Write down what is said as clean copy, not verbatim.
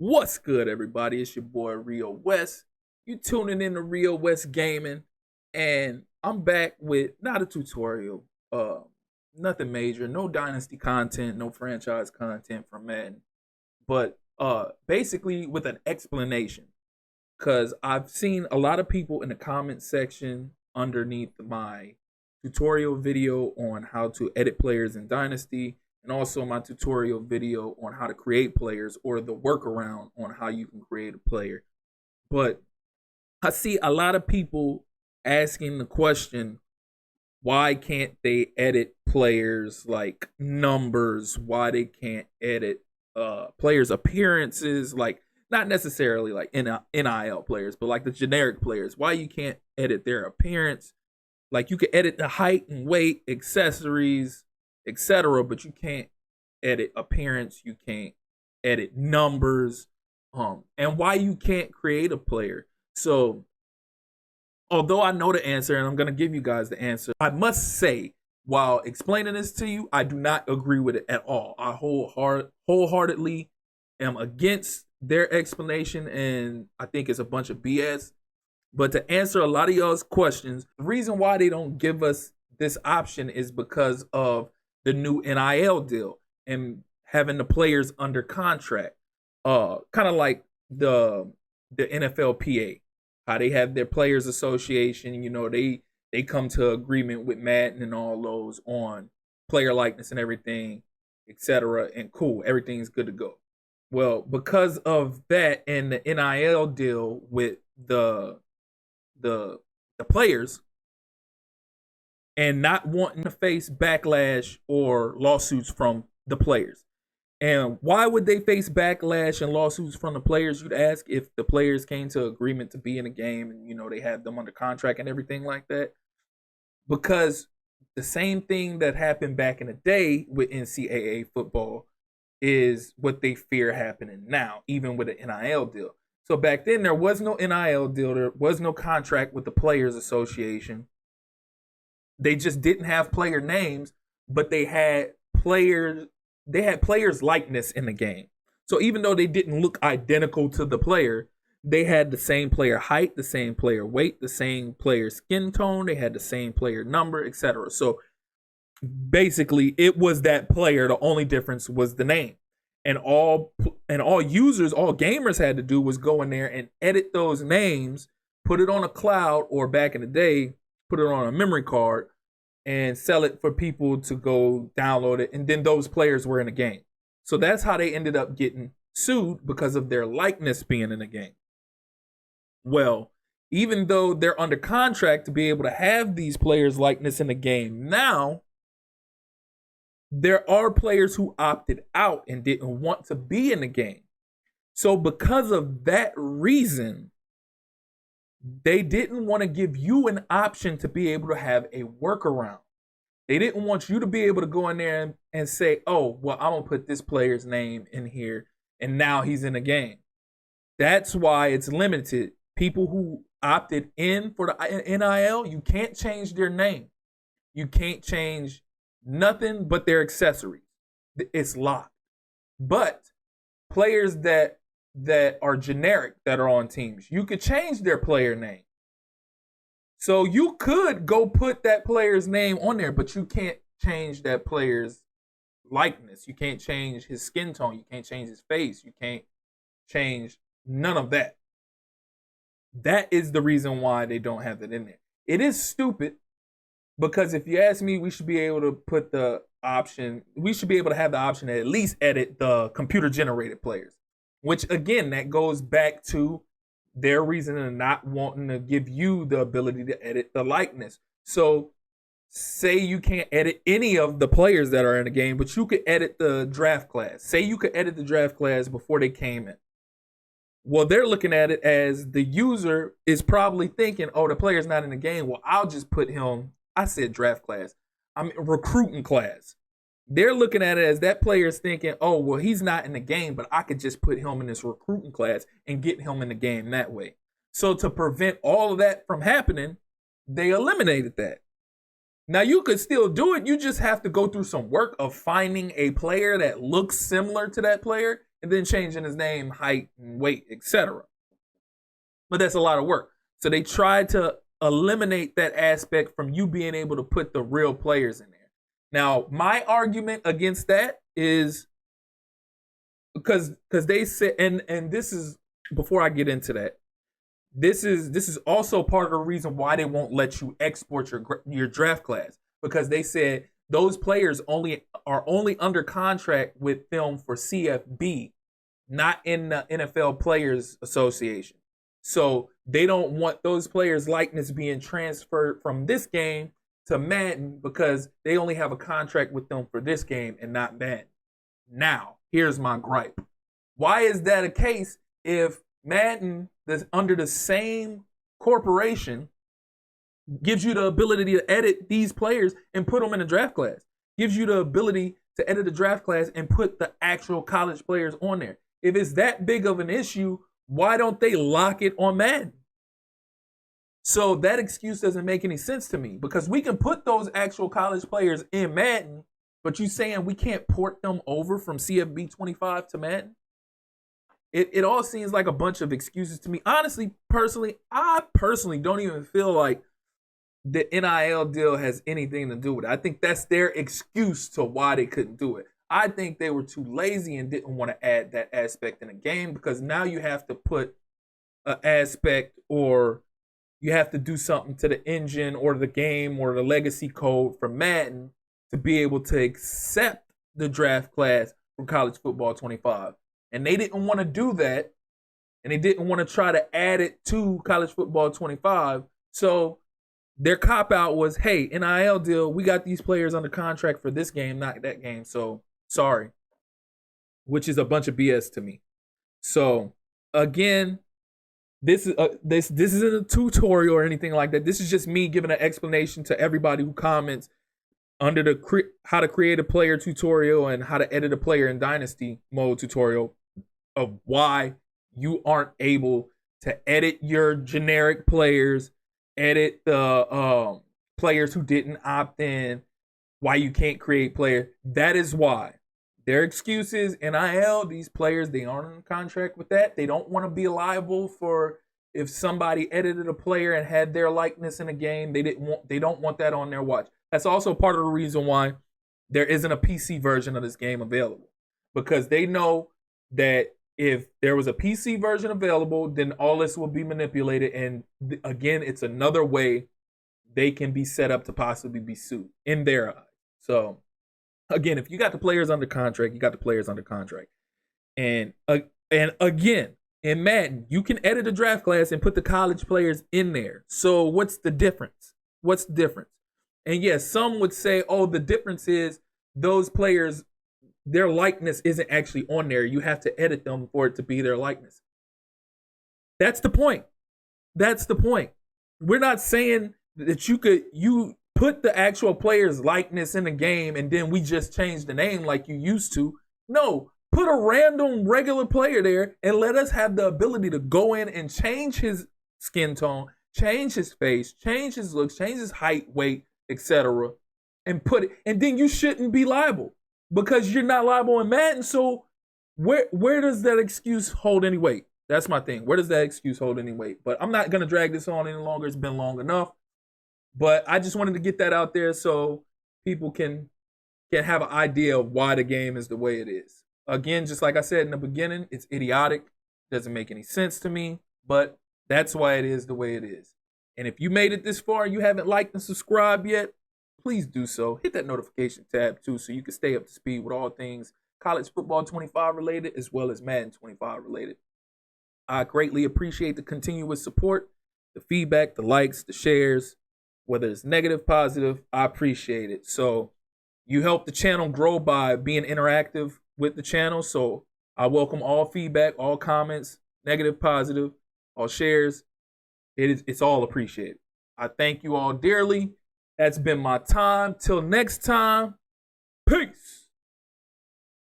What's good, everybody? It's your boy Rio West. You tuning in to Rio West Gaming, and I'm back with not a tutorial, nothing major, no dynasty content, no franchise content from Madden, but basically with an explanation. Cause I've seen a lot of people in the comment section underneath my tutorial video on how to edit players in Dynasty, and also my tutorial video on how to create players or the workaround on how you can create a player. But I see a lot of people asking the question, why can't they edit players like numbers? Why they can't edit players' appearances? Like not necessarily like NIL players, but like the generic players. Why you can't edit their appearance? Like you can edit the height and weight, accessories, etc., but you can't edit appearance. You can't edit numbers. And why you can't create a player. So although I know the answer and I'm going to give you guys the answer, I must say, while explaining this to you, I do not agree with it at all. I wholeheartedly am against their explanation, and I think it's a bunch of BS. But to answer a lot of y'all's questions, the reason why they don't give us this option is because of the new NIL deal and having the players under contract. Kind of like the NFLPA, how they have their players association. You know, they come to agreement with Madden and all those on player likeness and everything, etc. And cool, everything's good to go. Well, because of that and the NIL deal with the players and not wanting to face backlash or lawsuits from the players. And why would they face backlash and lawsuits from the players, you'd ask, if the players came to agreement to be in a game and, you know, they had them under contract and everything like that? Because the same thing that happened back in the day with NCAA football is what they fear happening now, even with an NIL deal. So back then, there was no NIL deal. There was no contract with the Players Association. They just didn't have player names, but they had players likeness in the game. So even though they didn't look identical to the player, they had the same player height, the same player weight, the same player skin tone, they had the same player number, etc. So basically it was that player. The only difference was the name. And all users, all gamers had to do was go in there and edit those names, put it on a cloud, or back in the day, put it on a memory card and sell it for people to go download it. And then those players were in the game. So that's how they ended up getting sued, because of their likeness being in the game. Well, even though they're under contract to be able to have these players' likeness in the game now, there are players who opted out and didn't want to be in the game. So because of that reason, they didn't want to give you an option to be able to have a workaround. They didn't want you to be able to go in there and say, oh, well, I'm going to put this player's name in here and now he's in the game. That's why it's limited. People who opted in for the NIL, you can't change their name. You can't change nothing but their accessories. It's locked. But players that are generic, that are on teams, you could change their player name. So you could go put that player's name on there, but you can't change that player's likeness. You can't change his skin tone. You can't change his face. You can't change none of that. That is the reason why they don't have that in there. It is stupid, because if you ask me, we should be able to put the option, we should be able to have the option to at least edit the computer generated players, which again, that goes back to their reason of not wanting to give you the ability to edit the likeness. So say you can't edit any of the players that are in the game, but you could edit the draft class. Say you could edit the draft class before they came in. Well, they're looking at it as the user is probably thinking, oh, the player's not in the game. Well, I'll just put him, I said draft class, I'm recruiting class. They're looking at it as that player's thinking, oh, well, he's not in the game, but I could just put him in this recruiting class and get him in the game that way. So to prevent all of that from happening, they eliminated that. Now, you could still do it. You just have to go through some work of finding a player that looks similar to that player and then changing his name, height, and weight, etc. But that's a lot of work. So they tried to eliminate that aspect from you being able to put the real players in there. Now, my argument against that is because they said, and this is before I get into that. This is also part of the reason why they won't let you export your draft class, because they said those players are only under contract with them for CFB, not in the NFL Players Association. So they don't want those players' likeness being transferred from this game to Madden because they only have a contract with them for this game and not Madden. Now, here's my gripe. Why is that a case if Madden, that's under the same corporation, gives you the ability to edit these players and put them in a draft class? Gives you the ability to edit a draft class and put the actual college players on there. If it's that big of an issue, why don't they lock it on Madden? So that excuse doesn't make any sense to me, because we can put those actual college players in Madden, but you saying we can't port them over from CFB 25 to Madden? It all seems like a bunch of excuses to me. Honestly, I personally don't even feel like the NIL deal has anything to do with it. I think that's their excuse to why they couldn't do it. I think they were too lazy and didn't want to add that aspect in the game, because now you have to put an aspect, or you have to do something to the engine or the game or the legacy code for Madden to be able to accept the draft class from College Football 25. And they didn't want to do that, and they didn't want to try to add it to College Football 25. So their cop-out was, hey, NIL deal, we got these players under contract for this game, not that game, so sorry. Which is a bunch of BS to me. So, again, this isn't a tutorial or anything like that. This is just me giving an explanation to everybody who comments under the how to create a player tutorial and how to edit a player in Dynasty mode tutorial, of why you aren't able to edit your generic players, edit the players who didn't opt in, why you can't create players. That is why. Their excuse is NIL, these players, they aren't in contract with that. They don't want to be liable for if somebody edited a player and had their likeness in a game. They don't want that on their watch. That's also part of the reason why there isn't a PC version of this game available, because they know that if there was a PC version available, then all this will be manipulated. And again, it's another way they can be set up to possibly be sued in their eyes. So again, if you got the players under contract, you got the players under contract. And again, in Madden, you can edit a draft class and put the college players in there. So what's the difference? What's the difference? And yes, some would say, oh, the difference is those players, their likeness isn't actually on there. You have to edit them for it to be their likeness. That's the point. That's the point. We're not saying that you put the actual player's likeness in the game and then we just change the name like you used to. No, put a random regular player there and let us have the ability to go in and change his skin tone, change his face, change his looks, change his height, weight, etc. and put it. And then you shouldn't be liable, because you're not liable in Madden. So where does that excuse hold any weight? That's my thing. Where does that excuse hold any weight? But I'm not going to drag this on any longer. It's been long enough. But I just wanted to get that out there so people can have an idea of why the game is the way it is. Again, just like I said in the beginning, it's idiotic. Doesn't make any sense to me. But that's why it is the way it is. And if you made it this far and you haven't liked and subscribed yet, please do so. Hit that notification tab too, so you can stay up to speed with all things College Football 25 related, as well as Madden 25 related. I greatly appreciate the continuous support, the feedback, the likes, the shares, whether it's negative, positive, I appreciate it. So you help the channel grow by being interactive with the channel. So I welcome all feedback, all comments, negative, positive, all shares. It's all appreciated. I thank you all dearly. That's been my time. Till next time, peace.